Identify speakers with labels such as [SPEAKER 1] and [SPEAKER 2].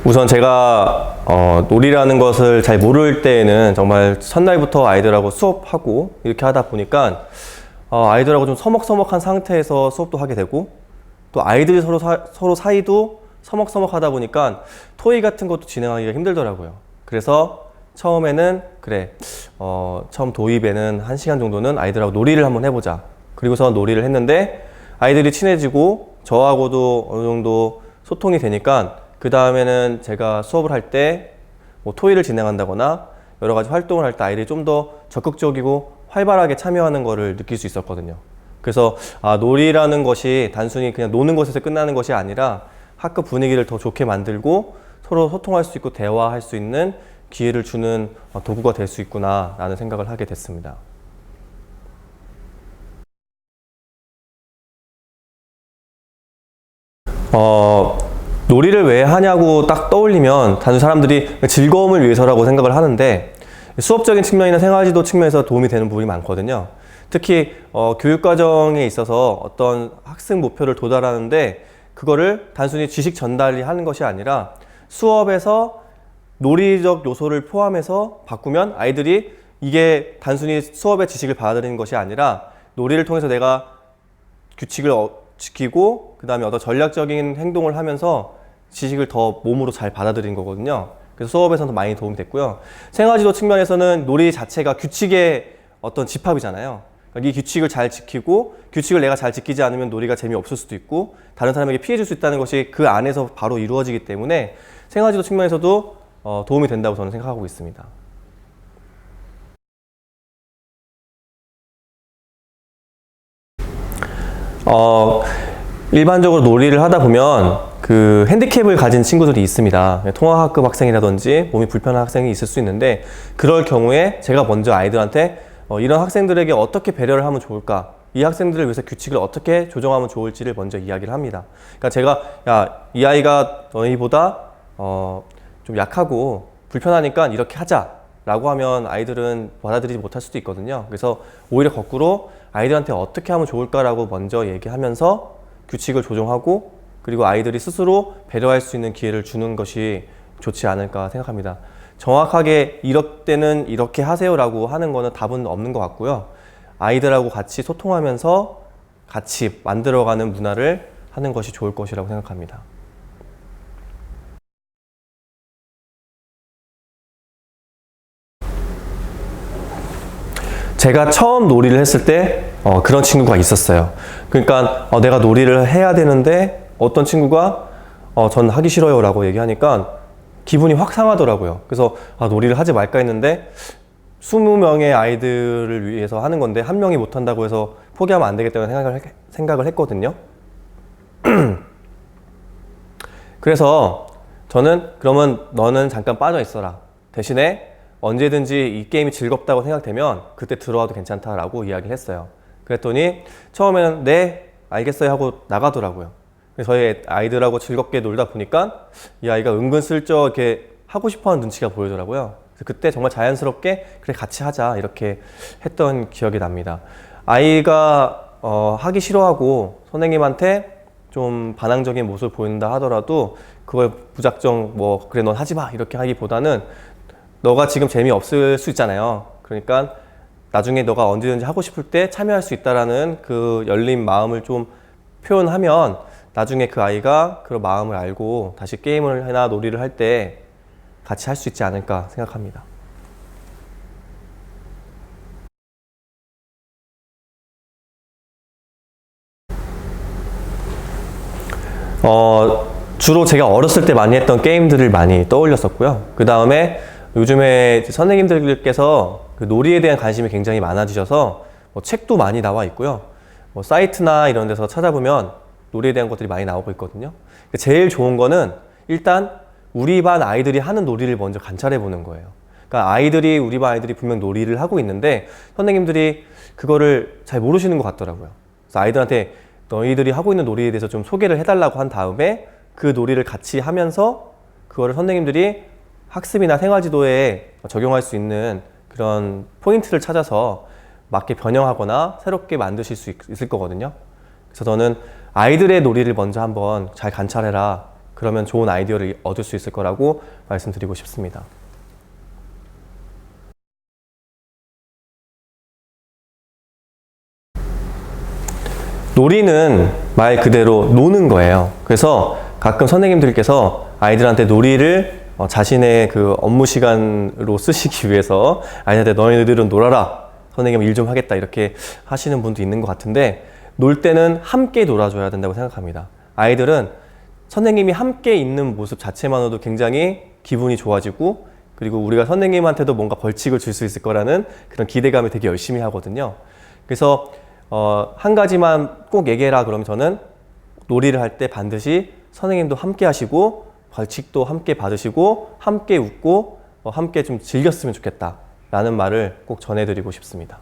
[SPEAKER 1] 우선 제가 놀이라는 것을 잘 모를 때에는 정말 첫날부터 아이들하고 수업하고 이렇게 하다 보니까 아이들하고 좀 서먹서먹한 상태에서 수업도 하게 되고, 또 아이들이 서로 사이도 서먹서먹하다 보니까 토의 같은 것도 진행하기가 힘들더라고요. 그래서 처음에는 처음 도입에는 1시간 정도는 아이들하고 놀이를 한번 해보자. 그리고서 놀이를 했는데 아이들이 친해지고 저하고도 어느 정도 소통이 되니까 그 다음에는 제가 수업을 할 때 뭐 토의를 진행한다거나 여러 가지 활동을 할 때 아이들이 좀 더 적극적이고 활발하게 참여하는 것을 느낄 수 있었거든요. 그래서 놀이라는 것이 단순히 그냥 노는 것에서 끝나는 것이 아니라 학급 분위기를 더 좋게 만들고 서로 소통할 수 있고 대화할 수 있는 기회를 주는 도구가 될 수 있구나 라는 생각을 하게 됐습니다. 놀이를 왜 하냐고 딱 떠올리면 단순히 사람들이 즐거움을 위해서라고 생각을 하는데, 수업적인 측면이나 생활지도 측면에서 도움이 되는 부분이 많거든요. 특히 교육과정에 있어서 어떤 학습 목표를 도달하는데 그거를 단순히 지식 전달이 하는 것이 아니라 수업에서 놀이적 요소를 포함해서 바꾸면 아이들이 이게 단순히 수업의 지식을 받아들이는 것이 아니라 놀이를 통해서 내가 규칙을 지키고 그 다음에 어떤 전략적인 행동을 하면서 지식을 더 몸으로 잘 받아들이는 거거든요. 그래서 수업에서도 많이 도움이 됐고요. 생활지도 측면에서는 놀이 자체가 규칙의 어떤 집합이잖아요. 그러니까 이 규칙을 잘 지키고 규칙을 내가 잘 지키지 않으면 놀이가 재미없을 수도 있고 다른 사람에게 피해 줄 수 있다는 것이 그 안에서 바로 이루어지기 때문에 생활지도 측면에서도 도움이 된다고 저는 생각하고 있습니다. 일반적으로 놀이를 하다 보면 그 핸디캡을 가진 친구들이 있습니다. 통학급 학생이라든지 몸이 불편한 학생이 있을 수 있는데, 그럴 경우에 제가 먼저 아이들한테 이런 학생들에게 어떻게 배려를 하면 좋을까, 이 학생들을 위해서 규칙을 어떻게 조정하면 좋을지를 먼저 이야기를 합니다. 그러니까 제가 이 아이가 너희보다 좀 약하고 불편하니까 이렇게 하자 라고 하면 아이들은 받아들이지 못할 수도 있거든요. 그래서 오히려 거꾸로 아이들한테 어떻게 하면 좋을까라고 먼저 얘기하면서 규칙을 조정하고, 그리고 아이들이 스스로 배려할 수 있는 기회를 주는 것이 좋지 않을까 생각합니다. 정확하게 이럴 때는 이렇게 하세요라고 하는 거는 답은 없는 것 같고요. 아이들하고 같이 소통하면서 같이 만들어가는 문화를 하는 것이 좋을 것이라고 생각합니다. 제가 처음 놀이를 했을 때 그런 친구가 있었어요. 그러니까 내가 놀이를 해야 되는데 어떤 친구가 전 하기 싫어요 라고 얘기하니까 기분이 확 상하더라고요. 그래서 놀이를 하지 말까 했는데 20명의 아이들을 위해서 하는 건데 한 명이 못한다고 해서 포기하면 안 되겠다는 생각을 했거든요. 그래서 저는 그러면 너는 잠깐 빠져 있어라. 대신에 언제든지 이 게임이 즐겁다고 생각되면 그때 들어와도 괜찮다라고 이야기를 했어요. 그랬더니 처음에는 네, 알겠어요 하고 나가더라고요. 그래서 저희 아이들하고 즐겁게 놀다 보니까 이 아이가 은근슬쩍 이렇게 하고 싶어하는 눈치가 보이더라고요. 그래서 그때 정말 자연스럽게 그래 같이 하자 이렇게 했던 기억이 납니다. 아이가 하기 싫어하고 선생님한테 좀 반항적인 모습을 보인다 하더라도 그걸 무작정 그래 넌 하지 마 이렇게 하기보다는 너가 지금 재미없을 수 있잖아요. 그러니까 나중에 너가 언제든지 하고 싶을 때 참여할 수 있다라는 그 열린 마음을 좀 표현하면 나중에 그 아이가 그런 마음을 알고 다시 게임을 하나 놀이를 할 때 같이 할 수 있지 않을까 생각합니다. 주로 제가 어렸을 때 많이 했던 게임들을 많이 떠올렸었고요. 그 다음에 요즘에 선생님들께서 그 놀이에 대한 관심이 굉장히 많아지셔서 책도 많이 나와 있고요. 사이트나 이런 데서 찾아보면 놀이에 대한 것들이 많이 나오고 있거든요. 제일 좋은 거는 일단 우리 반 아이들이 하는 놀이를 먼저 관찰해 보는 거예요. 그러니까 우리 반 아이들이 분명 놀이를 하고 있는데 선생님들이 그거를 잘 모르시는 것 같더라고요. 그래서 아이들한테 너희들이 하고 있는 놀이에 대해서 좀 소개를 해달라고 한 다음에 그 놀이를 같이 하면서 그거를 선생님들이 학습이나 생활지도에 적용할 수 있는 그런 포인트를 찾아서 맞게 변형하거나 새롭게 만드실 수 있을 거거든요. 그래서 저는 아이들의 놀이를 먼저 한번 잘 관찰해라. 그러면 좋은 아이디어를 얻을 수 있을 거라고 말씀드리고 싶습니다. 놀이는 말 그대로 노는 거예요. 그래서 가끔 선생님들께서 아이들한테 놀이를 자신의 그 업무 시간으로 쓰시기 위해서 아이들한테 너희들은 놀아라. 선생님 일 좀 하겠다. 이렇게 하시는 분도 있는 것 같은데 놀 때는 함께 놀아줘야 된다고 생각합니다. 아이들은 선생님이 함께 있는 모습 자체만으로도 굉장히 기분이 좋아지고 그리고 우리가 선생님한테도 뭔가 벌칙을 줄 수 있을 거라는 그런 기대감을 되게 열심히 하거든요. 그래서 한 가지만 꼭 얘기해라 그러면 저는 놀이를 할 때 반드시 선생님도 함께 하시고 벌칙도 함께 받으시고 함께 웃고 함께 좀 즐겼으면 좋겠다 라는 말을 꼭 전해드리고 싶습니다.